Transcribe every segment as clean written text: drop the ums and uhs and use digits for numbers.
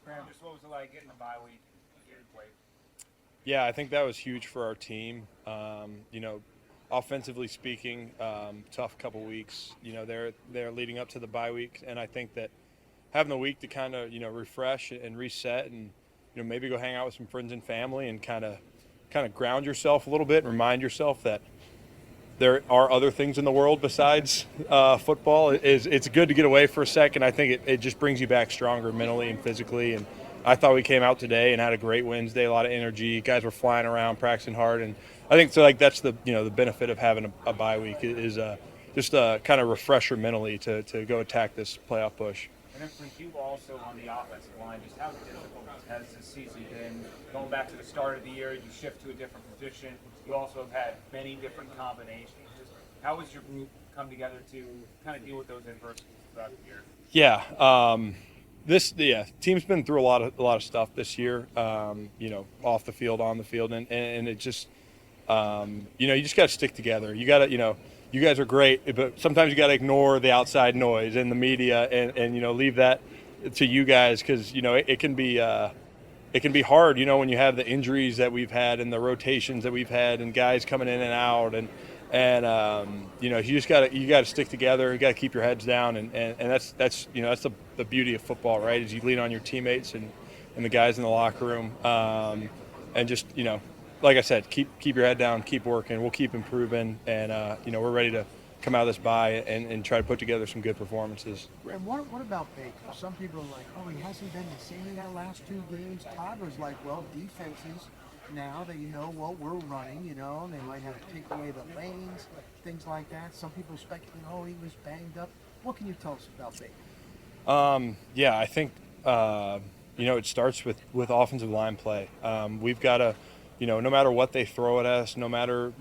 Graham, just what was it like getting the bye week here to play? Yeah, I think that was huge for our team. Offensively speaking, tough couple weeks. They're leading up to the bye week, and I think that having the week to kind of refresh and reset, and maybe go hang out with some friends and family, and kind of ground yourself a little bit, and remind yourself that there are other things in the world besides football. It's good to get away for a second. I think it just brings you back stronger mentally and physically. And I thought we came out today and had a great Wednesday, a lot of energy. Guys were flying around, practicing hard, and I think so. Like that's the benefit of having a bye week is just a kind of refresher mentally to go attack this playoff push. And then for you also on the offensive line, just how difficult has this season been? Going back to the start of the year, you shift to a different position. You also have had many different combinations. Just how has your group come together to kind of deal with those adversities throughout the year? Team's been through a lot of stuff this year. Off the field, on the field, and it just you just got to stick together. You got to you guys are great, but sometimes you got to ignore the outside noise and the media, and leave that to you guys, because it can be hard, when you have the injuries that we've had and the rotations that we've had and guys coming in and out, and you just gotta stick together. You gotta keep your heads down, and that's the beauty of football, right? Is you lean on your teammates and the guys in the locker room, and just like I said, keep your head down, keep working. We'll keep improving, and we're ready to come out of this bye and try to put together some good performances. And what about Baker? Some people are like, oh, he hasn't been the same in the last two games. Todd was like, well, defenses now that we're running, and they might have to take away the lanes, things like that. Some people speculate, oh, he was banged up. What can you tell us about Baker? I think it starts with offensive line play. We've got to, no matter what they throw at us, no matter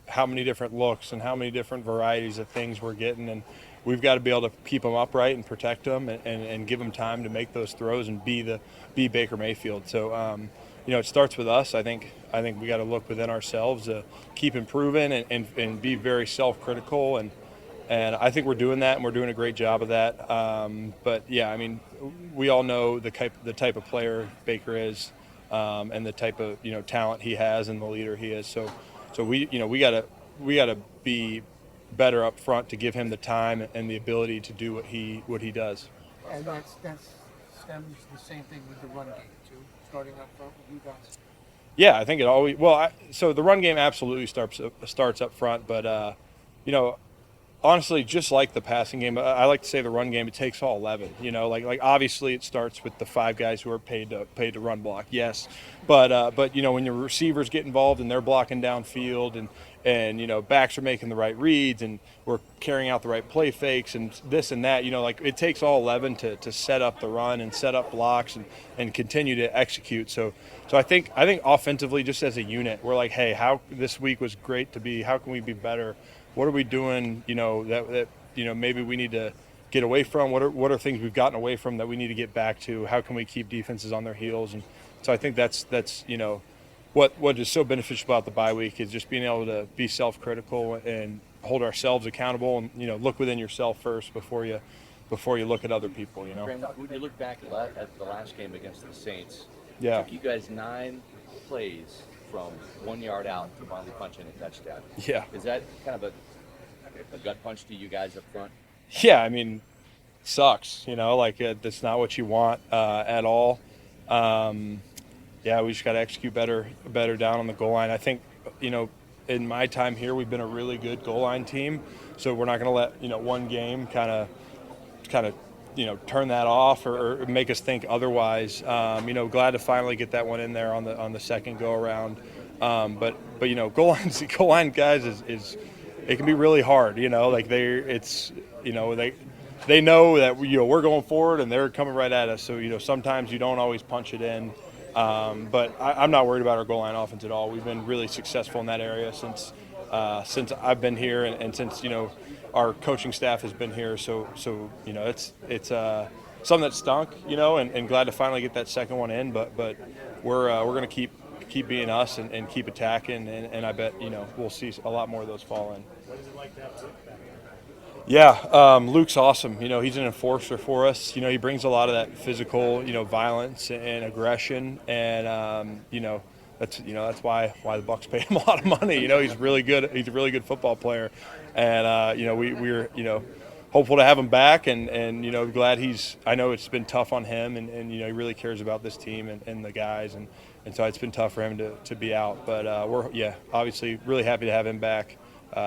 how many different looks and how many different varieties of things we're getting, and we've got to be able to keep them upright and protect them, and give them time to make those throws and be Baker Mayfield. So it starts with us. I think we got to look within ourselves, keep improving, and be very self-critical, and I think we're doing that, and we're doing a great job of that. We all know the type of player Baker is, and the type of talent he has and the leader he is. So we gotta be better up front to give him the time and the ability to do what he does. And that's stems the same thing with the run game too, starting up front with you guys. Yeah, I think it always. Well, so the run game absolutely starts up front, but honestly, just like the passing game, I like to say the run game, it takes all 11. Like obviously it starts with the 5 guys who are paid to run block, yes, but when your receivers get involved and they're blocking downfield, and backs are making the right reads, and we're carrying out the right play fakes and this and that, like it takes all 11 to set up the run and set up blocks and continue to execute. So I think offensively, just as a unit, we're like, hey, how this week was great to be. How can we be better? What are we doing, that maybe we need to get away from? What are things we've gotten away from that we need to get back to? How can we keep defenses on their heels? And so I think that's what is so beneficial about the bye week is just being able to be self-critical and hold ourselves accountable, and look within yourself first before you look at other people. Graham, when you look back at the last game against the Saints, Yeah. it took you guys 9 plays from 1 yard out to finally punch in a touchdown. Yeah. Is that kind of a gut punch to you guys up front? Yeah, sucks. That's not what you want at all. We just got to execute better down on the goal line. I think, in my time here, we've been a really good goal line team. So we're not going to let one game kind of turn that off or make us think otherwise. Glad to finally get that one in there on the second go around. But goal line guys is it can be really hard. Like they know that we're going forward and they're coming right at us. So sometimes you don't always punch it in. But I'm not worried about our goal line offense at all. We've been really successful in that area since I've been here, and since our coaching staff has been here. So it's something that stunk, and glad to finally get that second one in. But we're going to keep being us and keep attacking, and I bet we'll see a lot more of those fall in. What is it like to have Vic back? Yeah, Luke's awesome. He's an enforcer for us. He brings a lot of that physical, violence and aggression, and that's why the Bucs pay him a lot of money. He's really good. He's a really good football player, and we're hopeful to have him back, and glad he's. I know it's been tough on him, and he really cares about this team and the guys, and so it's been tough for him to be out. But we're obviously really happy to have him back.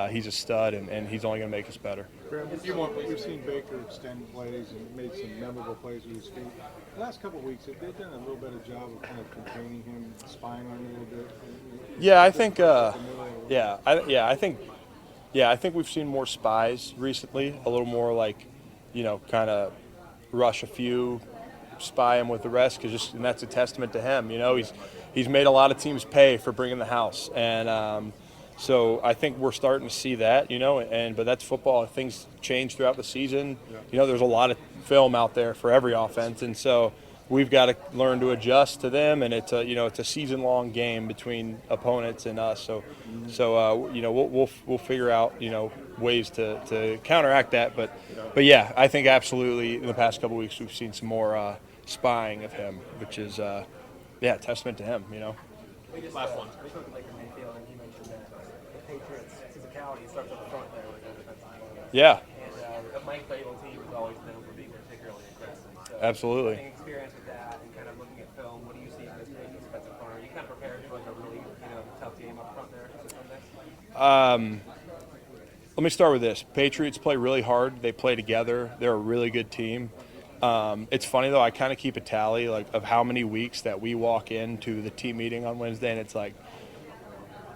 He's a stud, and he's only going to make us better. Graham, we've seen Baker extend plays and made some memorable plays with his feet. The last couple of weeks, have they done a little better job of kind of containing him, spying on him a little bit? Yeah, I think. I think we've seen more spies recently. A little more like, kind of rush a few, spy him with the rest, and that's a testament to him. He's made a lot of teams pay for bringing the house, and so I think we're starting to see that. But that's football. Things change throughout the season. There's a lot of film out there for every offense, and so we've got to learn to adjust to them. And it's a season-long game between opponents and us. So we'll figure out ways to counteract that. But yeah, I think absolutely in the past couple of weeks we've seen some more spying of him, which is testament to him. Last one. We talked about Mayfield, and he mentioned that the Patriots' physicality starts up front there with the defensive line. Yeah. And the Mike Vrabel team has always known for being particularly aggressive. So Absolutely. having experience with that and kind of looking at film, what do you see in this Patriots defensive front? Are you kind of prepared for like a really tough game up front there for Sunday? Let me start with this. Patriots play really hard. They play together. They're a really good team. It's funny though. I kind of keep a tally of how many weeks that we walk into the team meeting on Wednesday, and it's like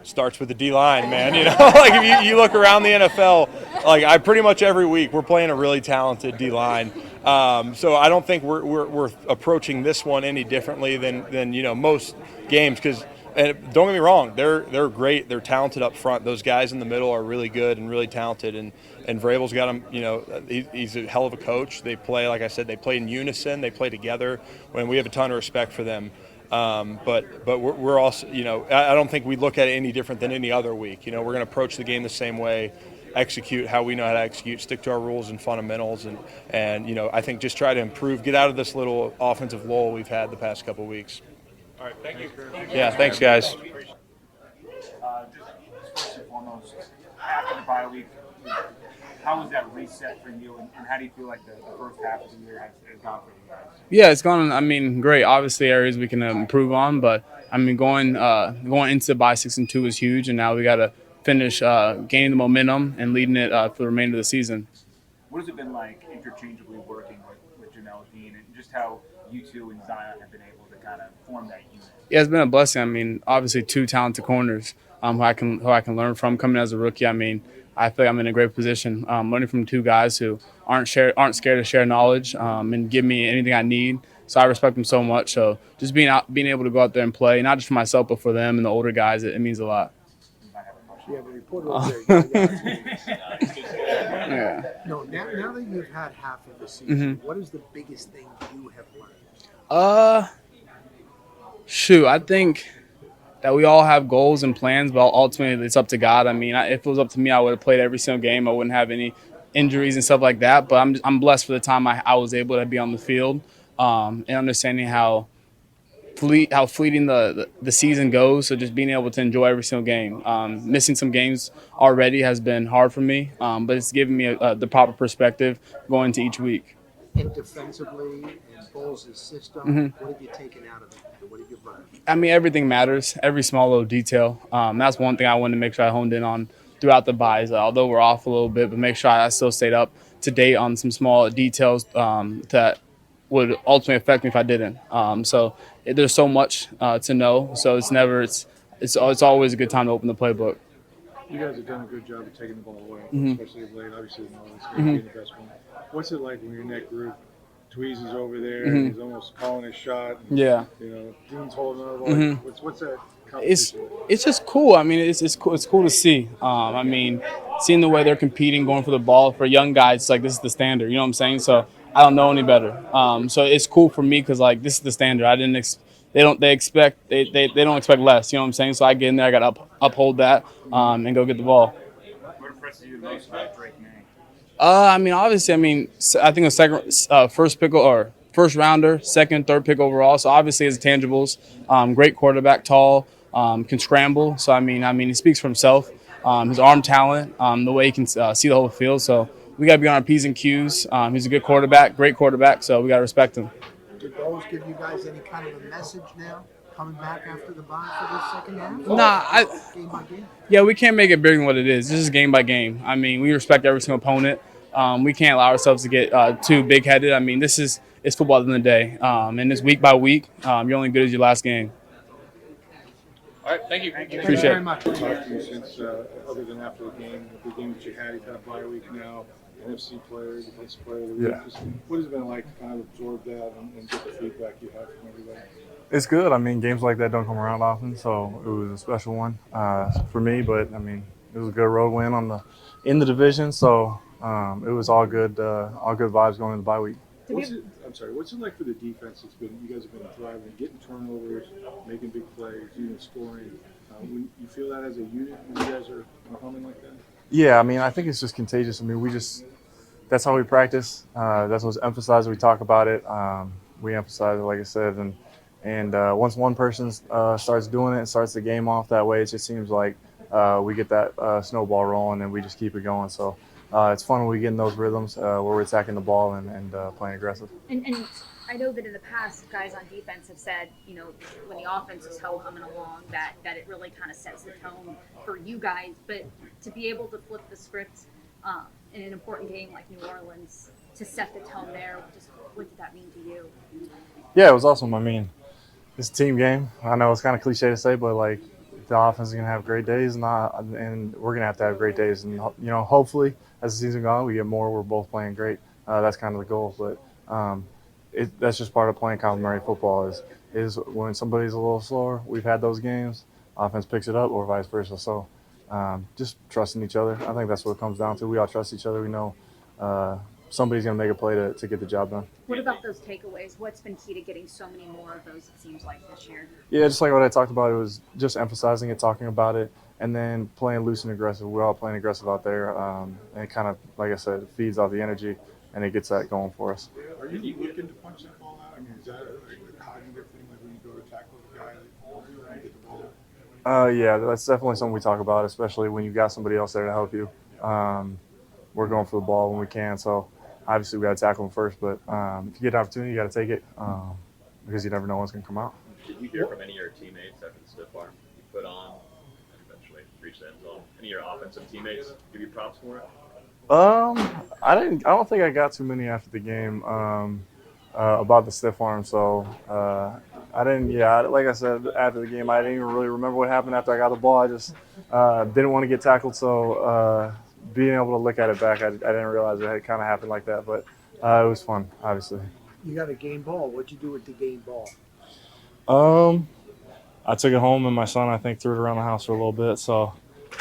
starts with the D line, man. Like if you look around the NFL, I pretty much every week we're playing a really talented D line. So I don't think we're approaching this one any differently than most games because. And don't get me wrong, they're great. They're talented up front. Those guys in the middle are really good and really talented. And Vrabel's got them. He's a hell of a coach. They play, like I said, they play in unison. They play together. And we have a ton of respect for them. But we're also, I don't think we look at it any different than any other week. We're going to approach the game the same way, execute how we know how to execute, stick to our rules and fundamentals, and I think just try to improve, get out of this little offensive lull we've had the past couple of weeks. All right, thank you. Yeah, thanks, guys. Just first and foremost, after the bye week, how was that reset for you, and how do you feel like the first half of the year has gone for you guys? Yeah, it's gone. Great. Obviously, areas we can improve on, but going into the bye 6-2 is huge, and now we got to finish gaining the momentum and leading it for the remainder of the season. What has it been like interchangeably working with Janelle Dean, and just how you two and Zion have been able to kind of form that unit? Yeah, it's been a blessing. Obviously, two talented corners who I can learn from. Coming as a rookie, I feel like I'm in a great position, learning from two guys who aren't scared to share knowledge and give me anything I need. So I respect them so much. So just being able to go out there and play, not just for myself but for them and the older guys, it means a lot. You have a reporter over there. Yeah. No, now that you've had half of the season, what is the biggest thing you have learned? I think that we all have goals and plans, but ultimately it's up to God. If it was up to me, I would have played every single game. I wouldn't have any injuries and stuff like that. But I'm blessed for the time I was able to be on the field and understanding how fleeting the season goes. So just being able to enjoy every single game. Missing some games already has been hard for me, but it's given me the proper perspective going into each week. And defensively, and Bowles' system, what have you taken out of it? What have you learned? Everything matters. Every small little detail. That's one thing I wanted to make sure I honed in on throughout the buys. Although we're off a little bit, but make sure I still stayed up to date on some small details that would ultimately affect me if I didn't. There's so much to know. So it's always a good time to open the playbook. You guys have done a good job of taking the ball away, especially of late. Obviously, being the best one. What's it like when you're in that group? Tweez is over there, and he's almost calling his shot. And, Yeah. Dean's holding on. What's that competition? It's just cool. It's cool. It's cool to see. Seeing the way they're competing, going for the ball for young guys, it's like this is the standard. You know what I'm saying? So I don't know any better. So it's cool for me because this is the standard. They don't expect less. You know what I'm saying? So I get in there, I got to uphold that and go get the ball. What impresses you the most about Drake May? I mean, obviously, I think a first rounder, second, third pick overall. So obviously, his tangibles, great quarterback, tall, can scramble. So he speaks for himself. His arm talent, the way he can see the whole field. So we got to be on our P's and Q's. He's a good quarterback, great quarterback. So we got to respect him. Did those give you guys any kind of a message now coming back after the bye for this second half? Nah, Game by game. Yeah, we can't make it bigger than what it is. This is game by game. I mean, we respect every single opponent. We can't allow ourselves to get too big-headed. I mean, it's football at the end of the day, and it's week by week. You're only good as your last game. All right, thank you. Thank you Appreciate very it. much. Talk to you since, other than after the game that you had, you've had a bye week now, NFC player, defensive player of the week. Yeah. Just what has it been like to kind of absorb that and get the feedback you have from everybody? It's good. I mean, games like that don't come around often, so it was a special one for me. But I mean, it was a good road win in the division, so it was all good vibes going into the bye week. What's it like for the defense? You guys have been thriving, getting turnovers, making big plays, even scoring. When you feel that as a unit, when you guys are humming like that? Yeah, I mean, I think it's just contagious. I mean, that's how we practice. That's what's emphasized. We talk about it. We emphasize it, like I said, and once one person starts doing it and starts the game off that way, it just seems like we get that snowball rolling and we just keep it going. So it's fun when we get in those rhythms where we're attacking the ball and playing aggressive. And I know that in the past, guys on defense have said, when the offense is humming along, that it really kind of sets the tone for you guys. But to be able to flip the script in an important game like New Orleans, to set the tone there, what did that mean to you? Yeah, it was awesome. I mean, it's a team game. I know it's kind of cliche to say, but like the offense is gonna have great days, and we're gonna have to have great days. And hopefully, as the season goes on, we get more. We're both playing great. That's kind of the goal. But that's just part of playing complementary football. Is when somebody's a little slower. We've had those games. Offense picks it up, or vice versa. So just trusting each other. I think that's what it comes down to. We all trust each other. We know somebody's going to make a play to get the job done. What about those takeaways? What's been key to getting so many more of those, it seems like, this year? Yeah, just like what I talked about, it was just emphasizing it, talking about it, and then playing loose and aggressive. We're all playing aggressive out there, and it kind of, like I said, feeds off the energy, and it gets that going for us. Are you looking to punch that ball out? I mean, is that a cognitive thing, like when you go to tackle the guy and get the ball out? Yeah, that's definitely something we talk about, especially when you've got somebody else there to help you. We're going for the ball when we can, so obviously we got to tackle them first, but if you get an opportunity, you got to take it because you never know what's going to come out. Did you hear from any of your teammates after the stiff arm you put on and eventually reached the end zone? Any of your offensive teammates give you props for it? I don't think I got too many after the game about the stiff arm, so I didn't. Yeah, like I said after the game, I didn't even really remember what happened after I got the ball. I just didn't want to get tackled, so being able to look at it back, I didn't realize it had kind of happened like that. But it was fun, obviously. You got a game ball. What'd you do with the game ball? I took it home, and my son, I think, threw it around the house for a little bit. So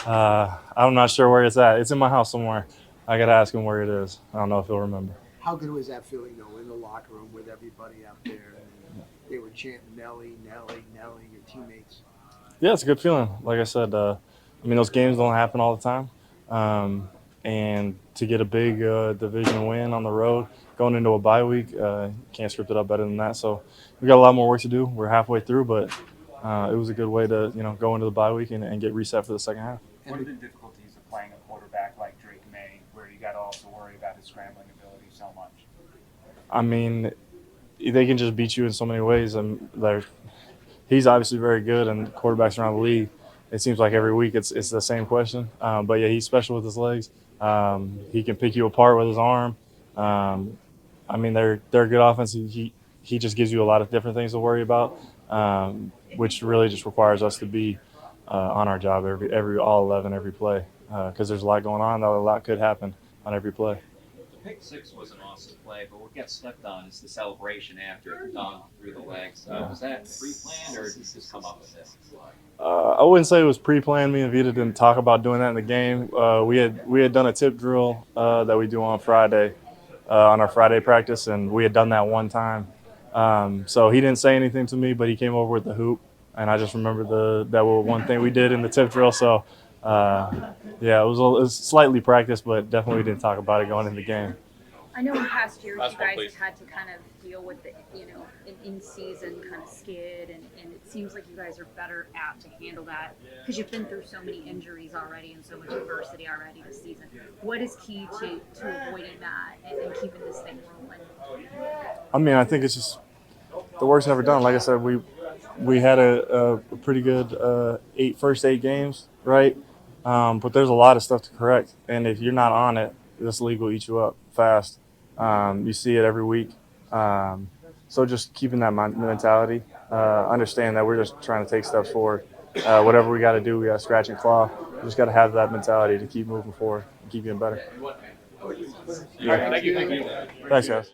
I'm not sure where it's at. It's in my house somewhere. I got to ask him where it is. I don't know if he'll remember. How good was that feeling, though, in the locker room with everybody out there? And they were chanting Nelly, Nelly, Nelly, your teammates. Yeah, it's a good feeling. Like I said, those games don't happen all the time. And to get a big division win on the road, going into a bye week, can't script it up better than that. So we got a lot more work to do. We're halfway through, but it was a good way to go into the bye week and get reset for the second half. What are the difficulties of playing a quarterback like Drake May, where you got to also worry about his scrambling ability so much? I mean, they can just beat you in so many ways. And he's obviously very good, and quarterbacks around the league, it seems like every week it's the same question. But yeah, he's special with his legs. He can pick you apart with his arm. They're a good offense. He just gives you a lot of different things to worry about, which really just requires us to be on our job all 11 every play, because there's a lot going on. Though a lot could happen on every play. The pick six was an awesome play, but what gets stepped on is the celebration after it done through the legs. Was that pre-planned, or did you just come up with this? I wouldn't say it was pre-planned. Me and Vita didn't talk about doing that in the game. We had done a tip drill that we do on Friday, on our Friday practice, and we had done that one time. So he didn't say anything to me, but he came over with the hoop, and I just remembered that one thing we did in the tip drill. So Yeah, it was slightly practiced, but definitely didn't talk about it going into the game. I know in past years you guys have had to kind of deal with the, an in-season kind of skid, and it seems like you guys are better apt to handle that because you've been through so many injuries already and so much adversity already this season. What is key to avoiding that and keeping this thing rolling? I mean, I think it's just the work's never done. Like I said, we had a pretty good first eight games, right? But there's a lot of stuff to correct, and if you're not on it, this league will eat you up fast. You see it every week. So just keeping that mentality, understand that we're just trying to take steps forward. Whatever we got to do, we got to scratch and claw. We just got to have that mentality to keep moving forward and keep getting better. Thank you. Thanks, guys.